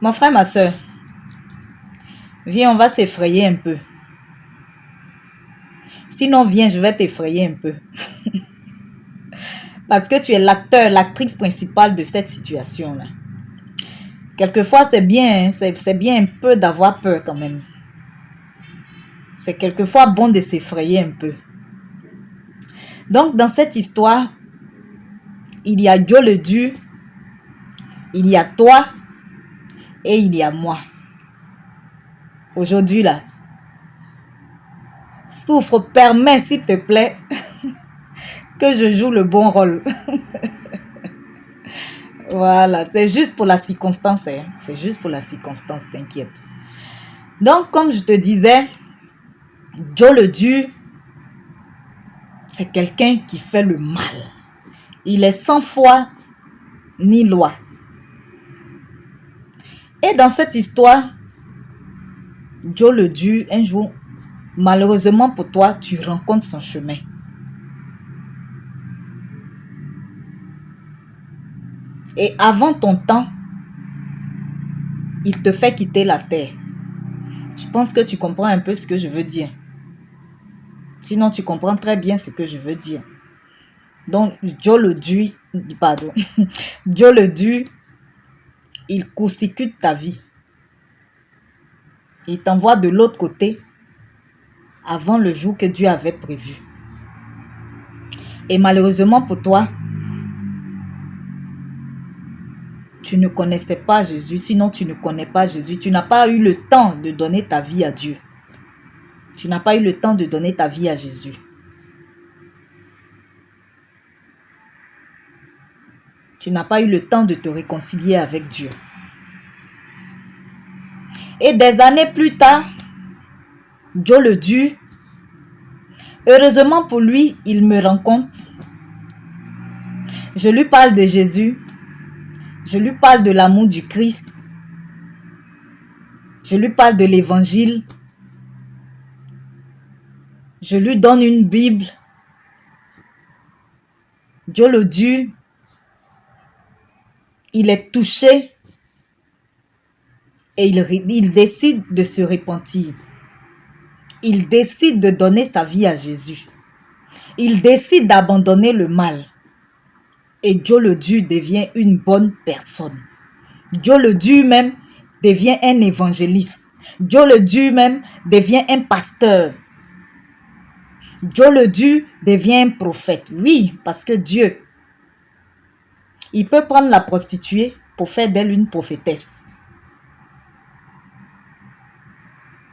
Mon frère, ma soeur, viens, on va s'effrayer un peu. Sinon, viens, je vais t'effrayer un peu. Parce que tu es l'acteur, l'actrice principale de cette situation-là. Quelquefois, c'est bien, hein, c'est bien un peu d'avoir peur quand même. C'est quelquefois bon de s'effrayer un peu. Donc, dans cette histoire, il y a Dieu le Dieu, il y a toi et il y a moi. Aujourd'hui, là, souffre, permets, s'il te plaît, que je joue le bon rôle. Voilà, c'est juste pour la circonstance, hein. C'est juste pour la circonstance, t'inquiète. Donc, comme je te disais, Dieu le Dieu, c'est quelqu'un qui fait le mal. Il est sans foi ni loi. Et dans cette histoire, Dieu le Dieu, un jour, malheureusement pour toi, tu rencontres son chemin. Et avant ton temps, il te fait quitter la terre. Je pense que tu comprends un peu ce que je veux dire. Sinon, tu comprends très bien ce que je veux dire. Donc, Dieu le Dieu, pardon, Dieu le Dieu, il court-circuite ta vie. Il t'envoie de l'autre côté avant le jour que Dieu avait prévu. Et malheureusement pour toi, tu ne connaissais pas Jésus, sinon tu ne connais pas Jésus. Tu n'as pas eu le temps de donner ta vie à Dieu. Tu n'as pas eu le temps de donner ta vie à Jésus. Tu n'as pas eu le temps de te réconcilier avec Dieu. Et des années plus tard, Dieu le Dieu, heureusement pour lui, il me rencontre. Je lui parle de Jésus. Je lui parle de l'amour du Christ. Je lui parle de l'évangile. Je lui donne une Bible. Dieu le Dieu, il est touché et il décide de se repentir. Il décide de donner sa vie à Jésus. Il décide d'abandonner le mal. Et Dieu le Dieu devient une bonne personne. Dieu le Dieu même devient un évangéliste. Dieu le Dieu même devient un pasteur. Dieu le Dieu devient un prophète. Oui, parce que Dieu, il peut prendre la prostituée pour faire d'elle une prophétesse.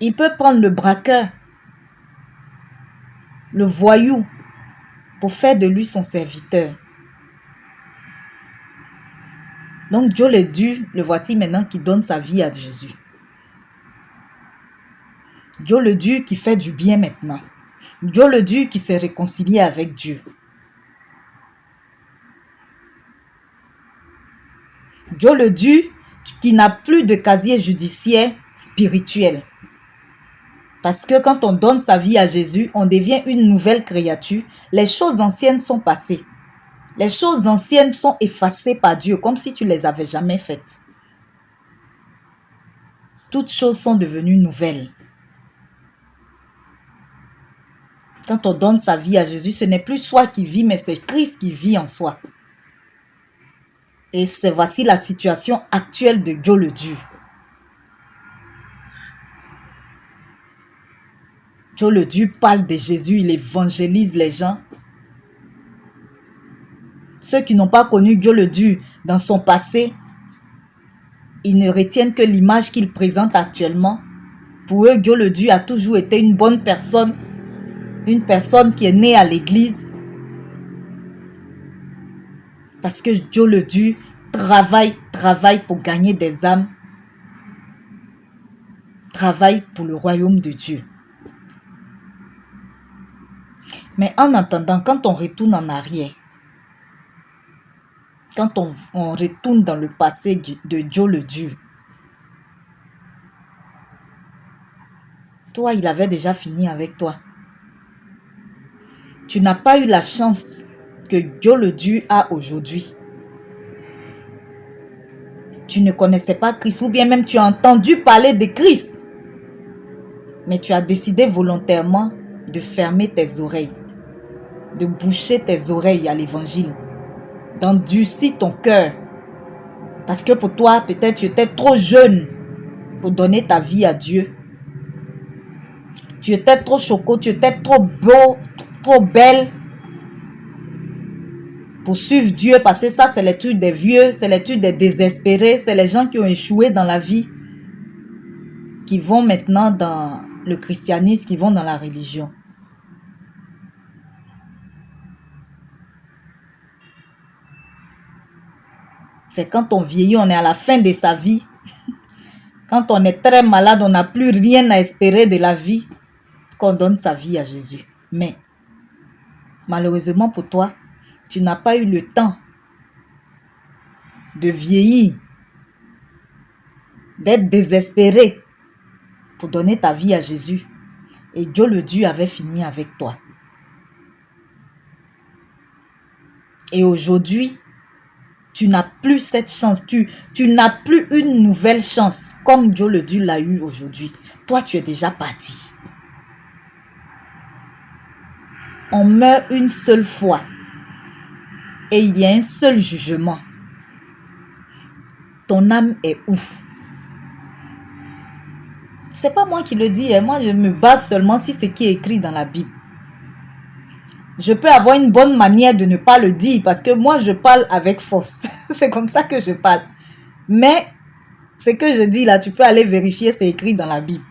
Il peut prendre le braqueur, le voyou, pour faire de lui son serviteur. Donc Dieu le Dieu, le voici maintenant qui donne sa vie à Jésus. Dieu le Dieu qui fait du bien maintenant. Dieu le Dieu qui s'est réconcilié avec Dieu. Dieu le Dieu qui n'a plus de casier judiciaire spirituel. Parce que quand on donne sa vie à Jésus, on devient une nouvelle créature. Les choses anciennes sont passées. Les choses anciennes sont effacées par Dieu, comme si tu ne les avais jamais faites. Toutes choses sont devenues nouvelles. Quand on donne sa vie à Jésus, ce n'est plus soi qui vit, mais c'est Christ qui vit en soi. Et voici la situation actuelle de Dieu le Dieu. Dieu le Dieu parle de Jésus, il évangélise les gens. Ceux qui n'ont pas connu Dieu le Dieu dans son passé, ils ne retiennent que l'image qu'il présente actuellement. Pour eux, Dieu le Dieu a toujours été une bonne personne, une personne qui est née à l'église. Parce que Dieu le Dieu travaille pour gagner des âmes. Travaille pour le royaume de Dieu. Mais en attendant, quand on retourne en arrière, quand on retourne dans le passé de Dieu le Dieu, toi, il avait déjà fini avec toi. Tu n'as pas eu la chance que Dieu le Dieu a aujourd'hui. tu ne connaissais pas Christ, ou bien même tu as entendu parler de Christ, mais tu as décidé volontairement de fermer tes oreilles, de boucher tes oreilles à l'évangile, d'endurcir ton cœur, parce que pour toi, peut-être tu étais trop jeune pour donner ta vie à Dieu. Tu étais trop choco, tu étais trop beau, trop belle pour suivre Dieu, parce que ça, c'est les trucs des vieux, c'est les trucs des désespérés, c'est les gens qui ont échoué dans la vie, qui vont maintenant dans le christianisme, qui vont dans la religion. C'est quand on vieillit, on est à la fin de sa vie. Quand on est très malade, on n'a plus rien à espérer de la vie, qu'on donne sa vie à Jésus. Mais, malheureusement pour toi, tu n'as pas eu le temps de vieillir, d'être désespéré pour donner ta vie à Jésus. Et Dieu le Dieu avait fini avec toi. Et aujourd'hui, tu n'as plus cette chance. Tu n'as plus une nouvelle chance comme Dieu le Dieu l'a eu aujourd'hui. Toi, tu es déjà parti. On meurt une seule fois. Et il y a un seul jugement. Ton âme est où? C'est pas moi qui le dis. Moi, je me base seulement sur ce qui est écrit dans la Bible. Je peux avoir une bonne manière de ne pas le dire parce que moi, je parle avec force. C'est comme ça que je parle. Mais ce que je dis là, tu peux aller vérifier, c'est écrit dans la Bible.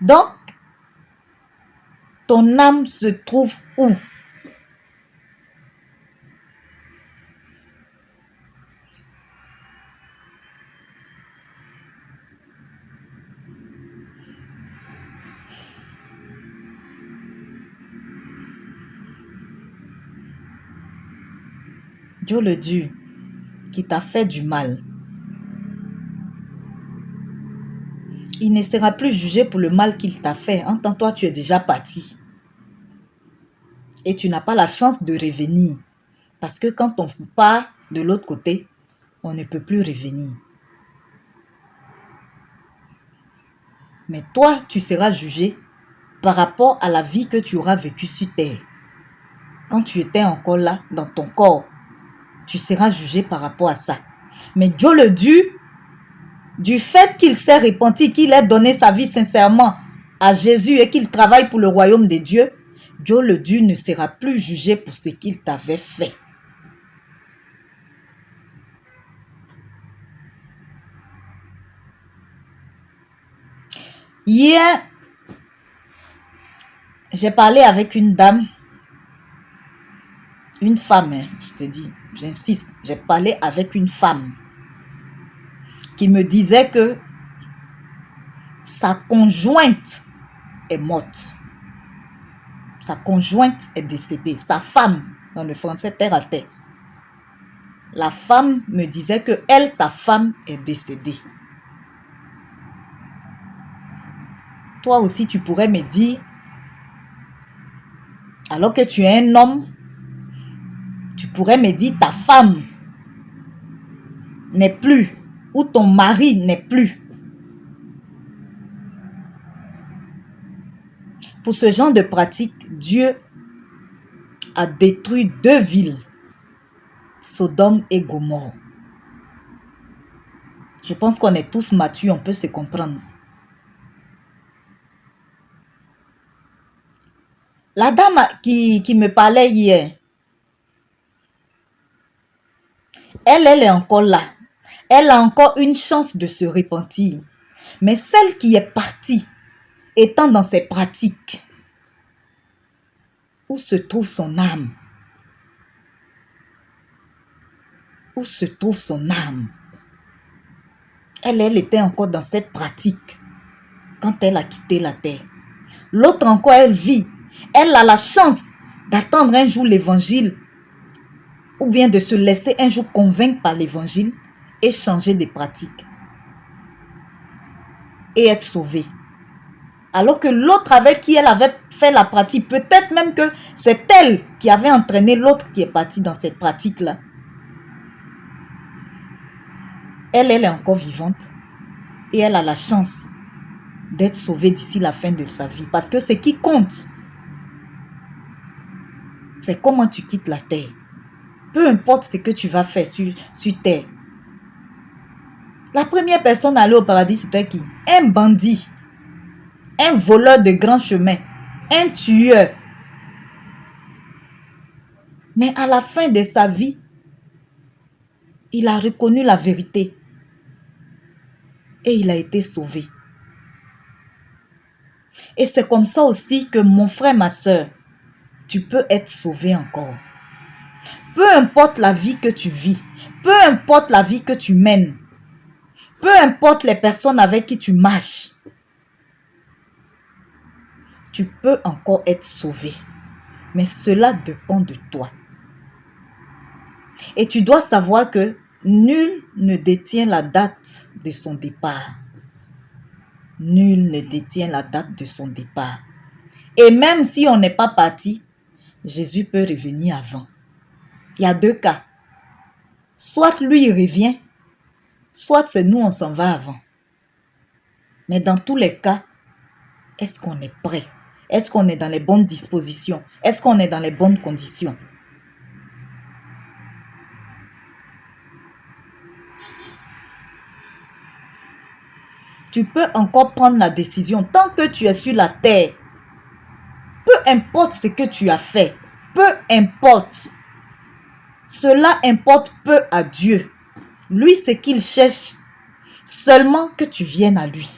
Donc, ton âme se trouve où? Dieu le Dieu qui t'a fait du mal, il ne sera plus jugé pour le mal qu'il t'a fait. En tant que toi, tu es déjà parti. Et tu n'as pas la chance de revenir. Parce que quand on part de l'autre côté, on ne peut plus revenir. Mais toi, tu seras jugé par rapport à la vie que tu auras vécue sur terre. Quand tu étais encore là, dans ton corps, tu seras jugé par rapport à ça. Mais Dieu le Dieu, du fait qu'il s'est repenti, qu'il ait donné sa vie sincèrement à Jésus et qu'il travaille pour le royaume de Dieu, Dieu le Dieu ne sera plus jugé pour ce qu'il t'avait fait. Hier, j'ai parlé avec une dame, une femme, je te dis, j'insiste, j'ai parlé avec une femme qui me disait que sa conjointe est morte. Sa conjointe est décédée. Sa femme, dans le français terre à terre. La femme me disait que elle, sa femme, est décédée. Toi aussi, tu pourrais me dire, alors que tu es un homme, tu pourrais me dire ta femme n'est plus, ou ton mari n'est plus. Pour ce genre de pratique, Dieu a détruit 2 villes, Sodome et Gomorrhe. Je pense qu'on est tous matures, on peut se comprendre. La dame qui me parlait hier, elle est encore là. Elle a encore une chance de se repentir. Mais celle qui est partie, étant dans ses pratiques, où se trouve son âme? Où se trouve son âme? Elle était encore dans cette pratique quand elle a quitté la terre. L'autre encore, elle vit. Elle a la chance d'attendre un jour l'évangile ou bien de se laisser un jour convaincre par l'évangile et changer de pratique et être sauvée. Alors que l'autre avec qui elle avait fait la pratique, peut-être même que c'est elle qui avait entraîné l'autre qui est parti dans cette pratique-là. Elle est encore vivante et elle a la chance d'être sauvée d'ici la fin de sa vie. Parce que ce qui compte, c'est comment tu quittes la terre. Peu importe ce que tu vas faire sur terre. La première personne à aller au paradis, c'était qui? Un bandit, un voleur de grand chemin, un tueur. Mais à la fin de sa vie, il a reconnu la vérité et il a été sauvé. Et c'est comme ça aussi que mon frère, ma soeur, tu peux être sauvé encore. Peu importe la vie que tu vis, peu importe la vie que tu mènes, peu importe les personnes avec qui tu marches, tu peux encore être sauvé. Mais cela dépend de toi. Et tu dois savoir que nul ne détient la date de son départ. Nul ne détient la date de son départ. Et même si on n'est pas parti, Jésus peut revenir avant. Il y a deux cas. Soit lui il revient, soit c'est nous on s'en va avant. Mais dans tous les cas, est-ce qu'on est prêt? Est-ce qu'on est dans les bonnes dispositions? Est-ce qu'on est dans les bonnes conditions? Tu peux encore prendre la décision tant que tu es sur la terre. Peu importe ce que tu as fait, peu importe. Cela importe peu à Dieu. Lui, ce qu'il cherche, seulement que tu viennes à lui.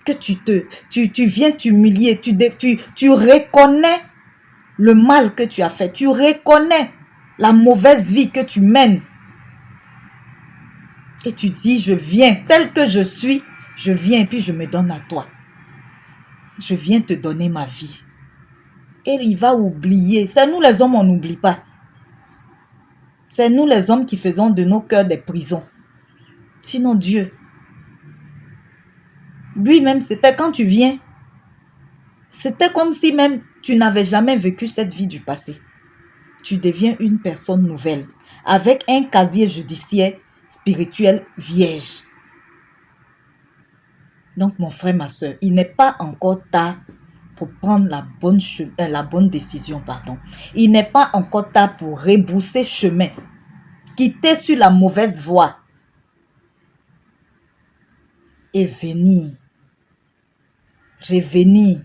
Que tu viens t'humilier, tu reconnais le mal que tu as fait. Tu reconnais la mauvaise vie que tu mènes. Et tu dis, je viens tel que je suis, je viens et puis je me donne à toi. Je viens te donner ma vie. Et il va oublier. C'est nous les hommes, on n'oublie pas. C'est nous les hommes qui faisons de nos cœurs des prisons. Sinon Dieu. Lui-même, c'était quand tu viens. C'était comme si même tu n'avais jamais vécu cette vie du passé. Tu deviens une personne nouvelle. Avec un casier judiciaire spirituel vierge. Donc mon frère, ma soeur, il n'est pas encore tard pour prendre la bonne décision. Il n'est pas encore tard pour rebrousser chemin. Quitter sur la mauvaise voie. Et revenir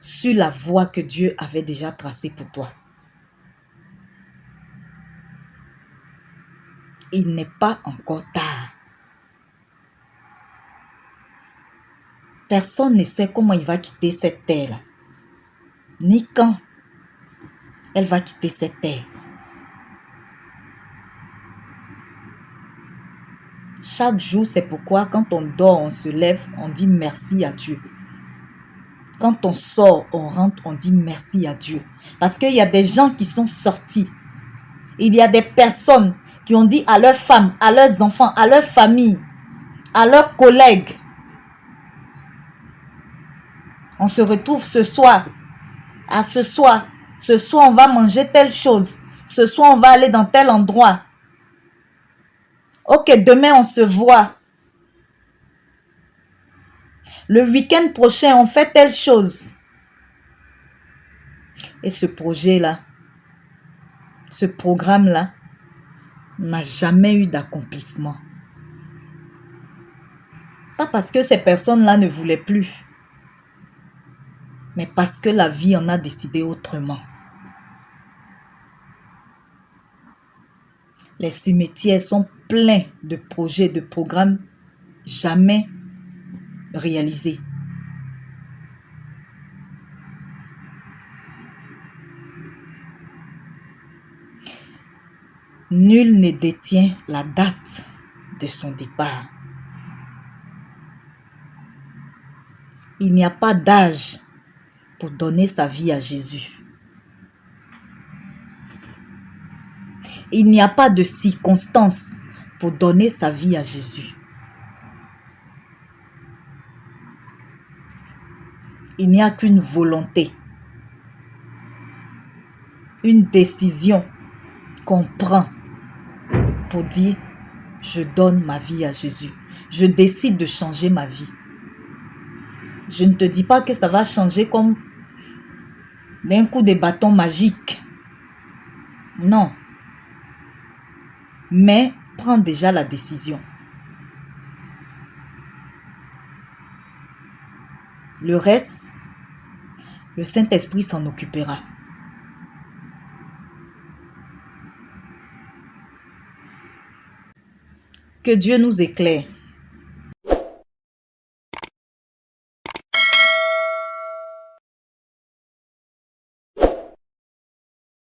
sur la voie que Dieu avait déjà tracée pour toi. Il n'est pas encore tard. Personne ne sait comment il va quitter cette terre-là. Ni quand elle va quitter cette terre. Chaque jour, c'est pourquoi quand on dort, on se lève, on dit merci à Dieu. Quand on sort, on rentre, on dit merci à Dieu. Parce qu'il y a des gens qui sont sortis. Il y a des personnes qui ont dit à leurs femmes, à leurs enfants, à leur famille, à leurs collègues, on se retrouve ce soir. Ce soir, on va manger telle chose. Ce soir, on va aller dans tel endroit. Ok, demain, on se voit. Le week-end prochain, on fait telle chose. Et ce projet-là, ce programme-là, n'a jamais eu d'accomplissement. Pas parce que ces personnes-là ne voulaient plus, mais parce que la vie en a décidé autrement. Les cimetières sont pleins de projets, de programmes jamais réalisés. Nul ne détient la date de son départ. Il n'y a pas d'âge pour donner sa vie à Jésus. Il n'y a pas de circonstances pour donner sa vie à Jésus. Il n'y a qu'une volonté, une décision qu'on prend pour dire je donne ma vie à Jésus. Je décide de changer ma vie. Je ne te dis pas que ça va changer comme d'un coup de bâton magique. Non. Mais prends déjà la décision. Le reste, le Saint-Esprit s'en occupera. Que Dieu nous éclaire.